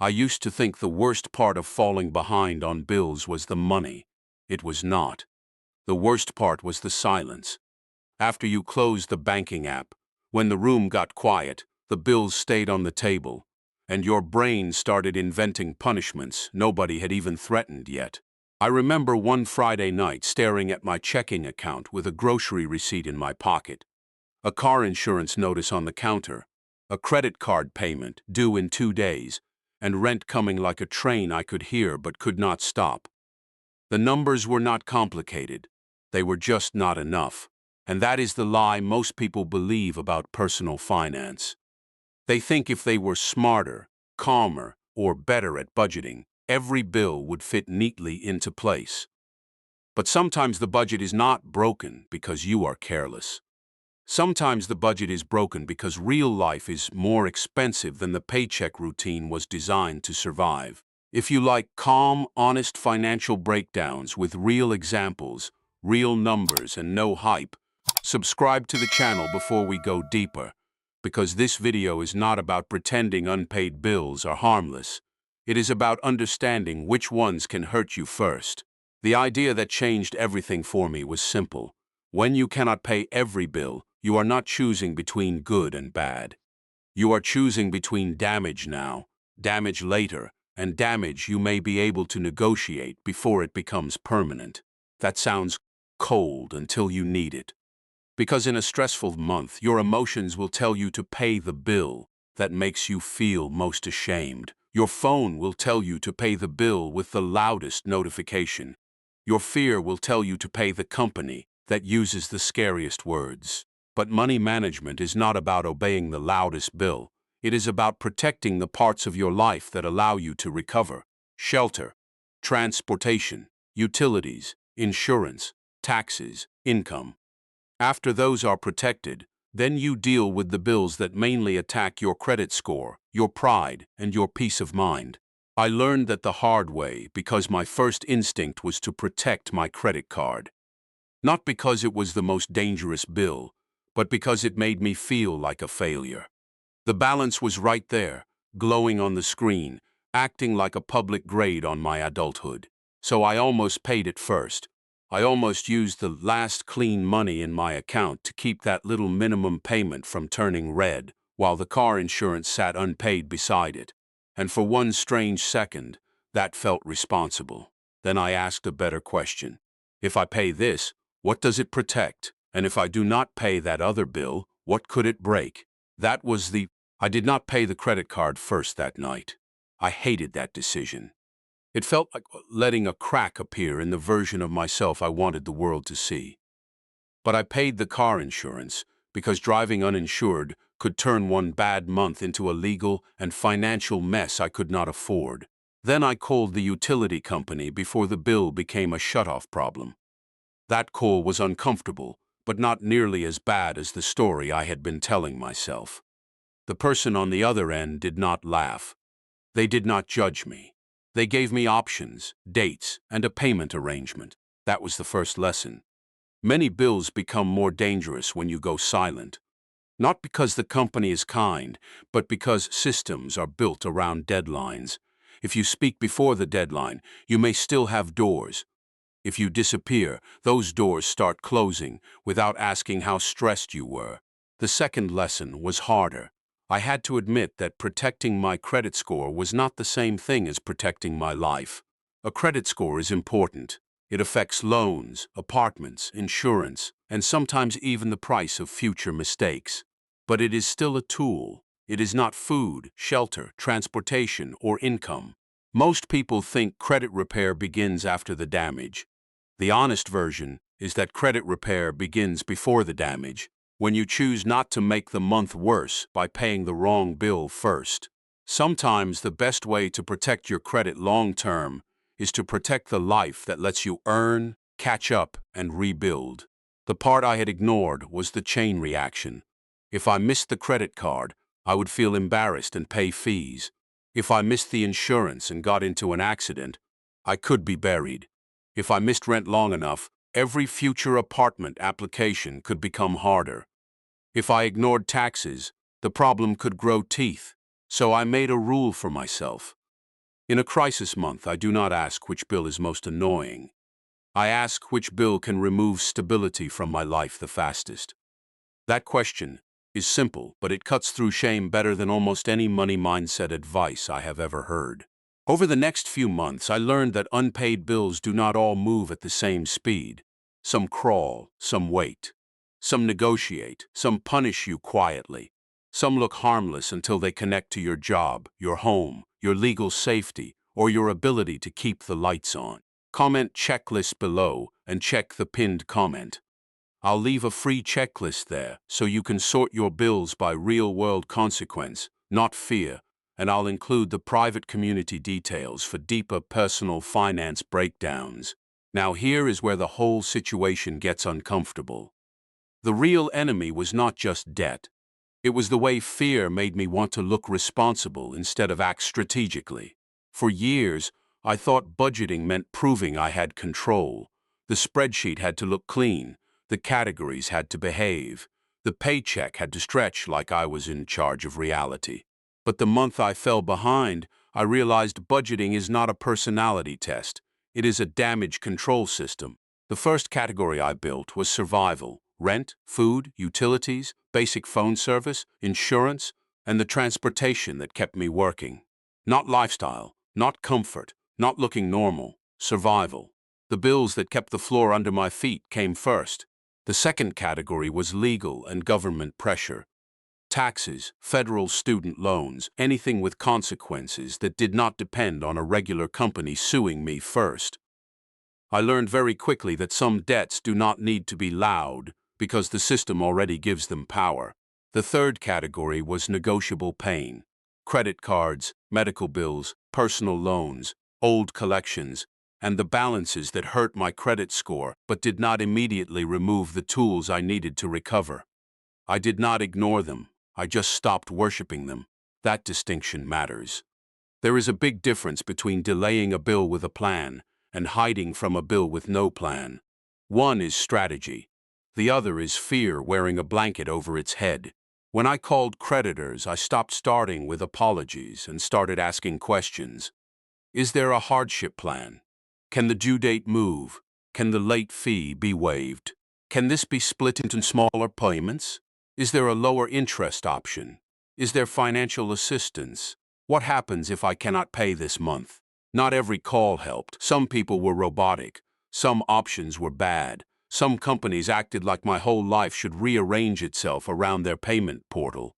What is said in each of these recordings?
I used to think the worst part of falling behind on bills was the money. It was not. The worst part was the silence. After you closed the banking app, when the room got quiet, the bills stayed on the table, and your brain started inventing punishments nobody had even threatened yet. I remember one Friday night staring at my checking account with a grocery receipt in my pocket, a car insurance notice on the counter, a credit card payment due in 2 days, and rent coming like a train I could hear but could not stop. The numbers were not complicated. They were just not enough. And that is the lie most people believe about personal finance. They think if they were smarter, calmer, or better at budgeting, every bill would fit neatly into place. But sometimes the budget is not broken because you are careless. Sometimes the budget is broken because real life is more expensive than the paycheck routine was designed to survive. If you like calm, honest financial breakdowns with real examples, real numbers, and no hype, subscribe to the channel before we go deeper, because this video is not about pretending unpaid bills are harmless. It is about understanding which ones can hurt you first. The idea that changed everything for me was simple. When you cannot pay every bill, you are not choosing between good and bad. You are choosing between damage now, damage later, and damage you may be able to negotiate before it becomes permanent. That sounds cold until you need it. Because in a stressful month, your emotions will tell you to pay the bill that makes you feel most ashamed. Your phone will tell you to pay the bill with the loudest notification. Your fear will tell you to pay the company that uses the scariest words. But money management is not about obeying the loudest bill. It is about protecting the parts of your life that allow you to recover: shelter, transportation, utilities, insurance, taxes, income. After those are protected, then you deal with the bills that mainly attack your credit score, your pride, and your peace of mind. I learned that the hard way because my first instinct was to protect my credit card. Not because it was the most dangerous bill, but because it made me feel like a failure. The balance was right there, glowing on the screen, acting like a public grade on my adulthood. So I almost paid it first. I almost used the last clean money in my account to keep that little minimum payment from turning red, while the car insurance sat unpaid beside it. And for one strange second, that felt responsible. Then I asked a better question. If I pay this, what does it protect? And if I do not pay that other bill, what could it break? I did not pay the credit card first that night. I hated that decision. It felt like letting a crack appear in the version of myself I wanted the world to see. But I paid the car insurance because driving uninsured could turn one bad month into a legal and financial mess I could not afford. Then I called the utility company before the bill became a shutoff problem. That call was uncomfortable, but not nearly as bad as the story I had been telling myself. The person on the other end did not laugh. They did not judge me. They gave me options, dates, and a payment arrangement. That was the first lesson. Many bills become more dangerous when you go silent. Not because the company is kind, but because systems are built around deadlines. If you speak before the deadline, you may still have doors. If you disappear, those doors start closing without asking how stressed you were. The second lesson was harder. I had to admit that protecting my credit score was not the same thing as protecting my life. A credit score is important. It affects loans, apartments, insurance, and sometimes even the price of future mistakes. But it is still a tool. It is not food, shelter, transportation, or income. Most people think credit repair begins after the damage. The honest version is that credit repair begins before the damage, when you choose not to make the month worse by paying the wrong bill first. Sometimes the best way to protect your credit long-term is to protect the life that lets you earn, catch up, and rebuild. The part I had ignored was the chain reaction. If I missed the credit card, I would feel embarrassed and pay fees. If I missed the insurance and got into an accident, I could be buried. If I missed rent long enough, every future apartment application could become harder. If I ignored taxes, the problem could grow teeth. So I made a rule for myself. In a crisis month, I do not ask which bill is most annoying. I ask which bill can remove stability from my life the fastest. That question is simple, but it cuts through shame better than almost any money mindset advice I have ever heard. Over the next few months, I learned that unpaid bills do not all move at the same speed. Some crawl, some wait. Some negotiate, some punish you quietly. Some look harmless until they connect to your job, your home, your legal safety, or your ability to keep the lights on. Comment checklist below and check the pinned comment. I'll leave a free checklist there so you can sort your bills by real-world consequence, not fear, and I'll include the private community details for deeper personal finance breakdowns. Now here is where the whole situation gets uncomfortable. The real enemy was not just debt. It was the way fear made me want to look responsible instead of act strategically. For years, I thought budgeting meant proving I had control. The spreadsheet had to look clean. The categories had to behave. The paycheck had to stretch like I was in charge of reality. But the month I fell behind, I realized budgeting is not a personality test. It is a damage control system. The first category I built was survival. Rent, food, utilities, basic phone service, insurance, and the transportation that kept me working. Not lifestyle, not comfort, not looking normal. Survival. The bills that kept the floor under my feet came first. The second category was legal and government pressure. Taxes, federal student loans, anything with consequences that did not depend on a regular company suing me first. I learned very quickly that some debts do not need to be loud because the system already gives them power. The third category was negotiable pain. Credit cards, medical bills, personal loans, old collections, and the balances that hurt my credit score but did not immediately remove the tools I needed to recover. I did not ignore them. I just stopped worshiping them. That distinction matters. There is a big difference between delaying a bill with a plan and hiding from a bill with no plan. One is strategy. The other is fear wearing a blanket over its head. When I called creditors, I stopped starting with apologies and started asking questions. Is there a hardship plan? Can the due date move? Can the late fee be waived? Can this be split into smaller payments? Is there a lower interest option? Is there financial assistance? What happens if I cannot pay this month? Not every call helped. Some people were robotic. Some options were bad. Some companies acted like my whole life should rearrange itself around their payment portal.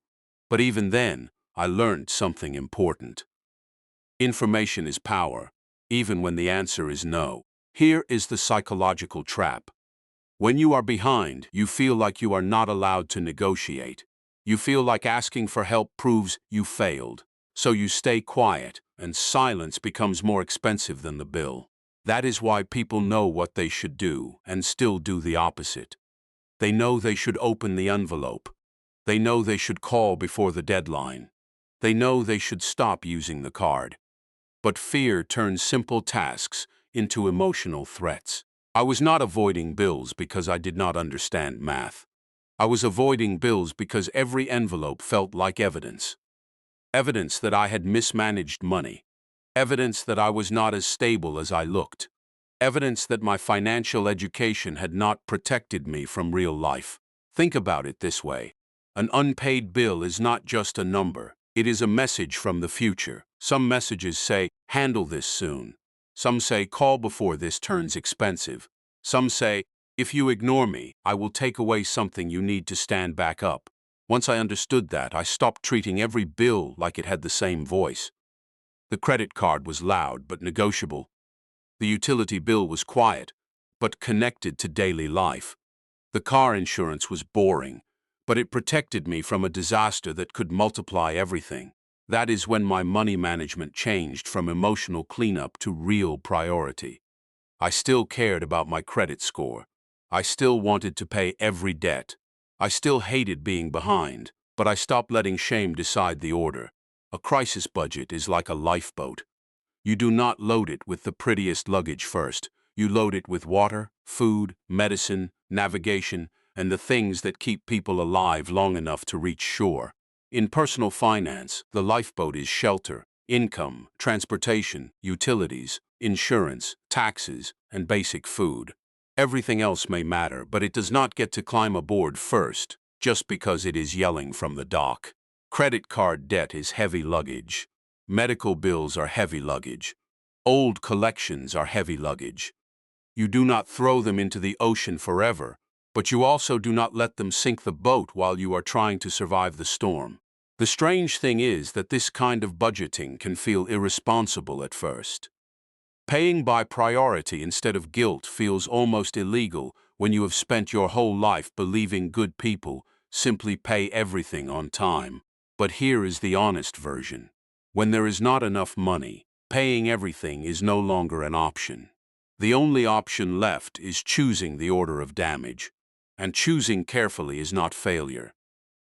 But even then, I learned something important. Information is power, even when the answer is no. Here is the psychological trap. When you are behind, you feel like you are not allowed to negotiate. You feel like asking for help proves you failed. So you stay quiet, and silence becomes more expensive than the bill. That is why people know what they should do and still do the opposite. They know they should open the envelope. They know they should call before the deadline. They know they should stop using the card. But fear turns simple tasks into emotional threats. I was not avoiding bills because I did not understand math. I was avoiding bills because every envelope felt like evidence. Evidence that I had mismanaged money. Evidence that I was not as stable as I looked. Evidence that my financial education had not protected me from real life. Think about it this way. An unpaid bill is not just a number. It is a message from the future. Some messages say, handle this soon. Some say, call before this turns expensive. Some say, if you ignore me, I will take away something you need to stand back up. Once I understood that, I stopped treating every bill like it had the same voice. The credit card was loud but negotiable. The utility bill was quiet but connected to daily life. The car insurance was boring, but it protected me from a disaster that could multiply everything. That is when my money management changed from emotional cleanup to real priority. I still cared about my credit score. I still wanted to pay every debt. I still hated being behind, but I stopped letting shame decide the order. A crisis budget is like a lifeboat. You do not load it with the prettiest luggage first. You load it with water, food, medicine, navigation, and the things that keep people alive long enough to reach shore. In personal finance, the lifeboat is shelter. income, transportation, utilities, insurance, taxes, and basic food. Everything else may matter, but it does not get to climb aboard first, just because it is yelling from the dock. Credit card debt is heavy luggage. Medical bills are heavy luggage. Old collections are heavy luggage. You do not throw them into the ocean forever, but you also do not let them sink the boat while you are trying to survive the storm. The strange thing is that this kind of budgeting can feel irresponsible at first. Paying by priority instead of guilt feels almost illegal when you have spent your whole life believing good people simply pay everything on time. But here is the honest version. When there is not enough money, paying everything is no longer an option. The only option left is choosing the order of damage. And choosing carefully is not failure.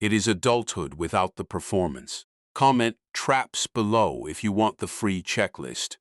It is adulthood without the performance. Comment "traps" below if you want the free checklist.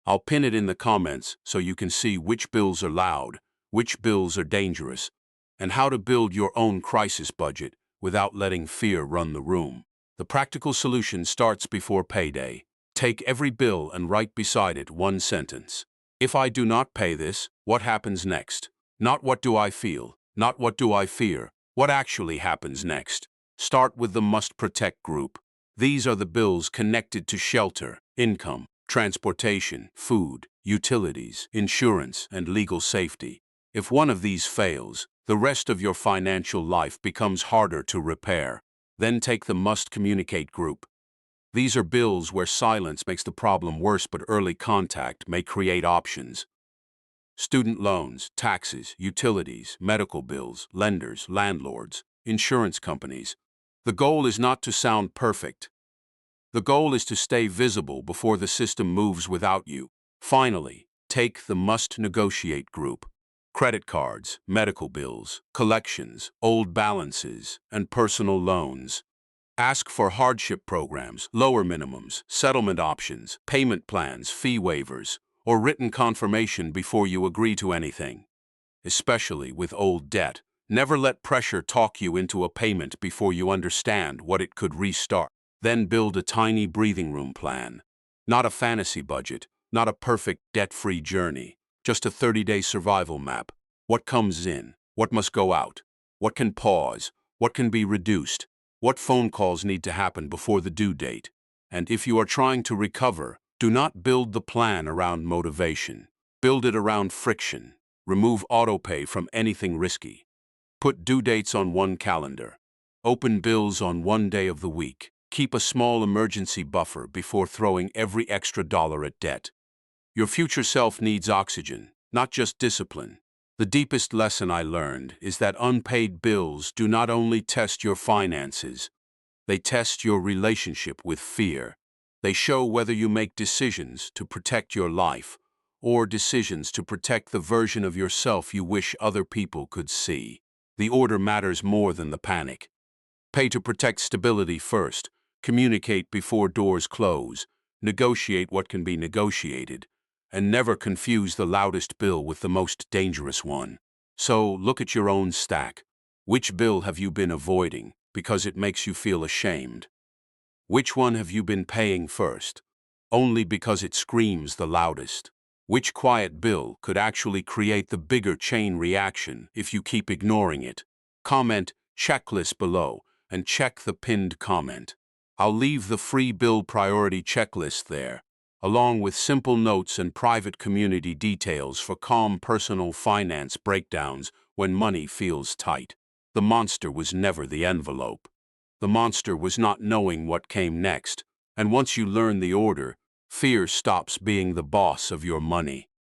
I'll pin it in the comments so you can see which bills are loud, which bills are dangerous, and how to build your own crisis budget without letting fear run the room. The practical solution starts before payday. Take every bill and write beside it one sentence. If I do not pay this, what happens next? Not what do I feel, not what do I fear, what actually happens next? Start with the must protect group. These are the bills connected to shelter, income, transportation, food, utilities, insurance, and legal safety. If one of these fails, the rest of your financial life becomes harder to repair. Then take the must communicate group. These are bills where silence makes the problem worse, but early contact may create options. Student loans, taxes, utilities, medical bills, lenders, landlords, insurance companies. The goal is not to sound perfect. The goal is to stay visible before the system moves without you. Finally, take the must negotiate group. Credit cards, medical bills, collections, old balances, and personal loans. Ask for hardship programs, lower minimums, settlement options, payment plans, fee waivers, or written confirmation before you agree to anything. Especially with old debt, never let pressure talk you into a payment before you understand what it could restart. Then build a tiny breathing room plan. Not a fantasy budget, not a perfect debt-free journey, just a 30-day survival map. What comes in? What must go out? What can pause? What can be reduced? What phone calls need to happen before the due date? And if you are trying to recover, do not build the plan around motivation. Build it around friction. Remove autopay from anything risky. Put due dates on one calendar. Open bills on one day of the week. Keep a small emergency buffer before throwing every extra dollar at debt. Your future self needs oxygen, not just discipline. The deepest lesson I learned is that unpaid bills do not only test your finances, they test your relationship with fear. They show whether you make decisions to protect your life or decisions to protect the version of yourself you wish other people could see. The order matters more than the panic. Pay to protect stability first. Communicate before doors close. Negotiate what can be negotiated. And never confuse the loudest bill with the most dangerous one. So look at your own stack. Which bill have you been avoiding because it makes you feel ashamed? Which one have you been paying first, only because it screams the loudest? Which quiet bill could actually create the bigger chain reaction if you keep ignoring it? Comment checklist below and check the pinned comment. I'll leave the free bill priority checklist there, along with simple notes and private community details for calm personal finance breakdowns when money feels tight. The monster was never the envelope. The monster was not knowing what came next, and once you learn the order, fear stops being the boss of your money.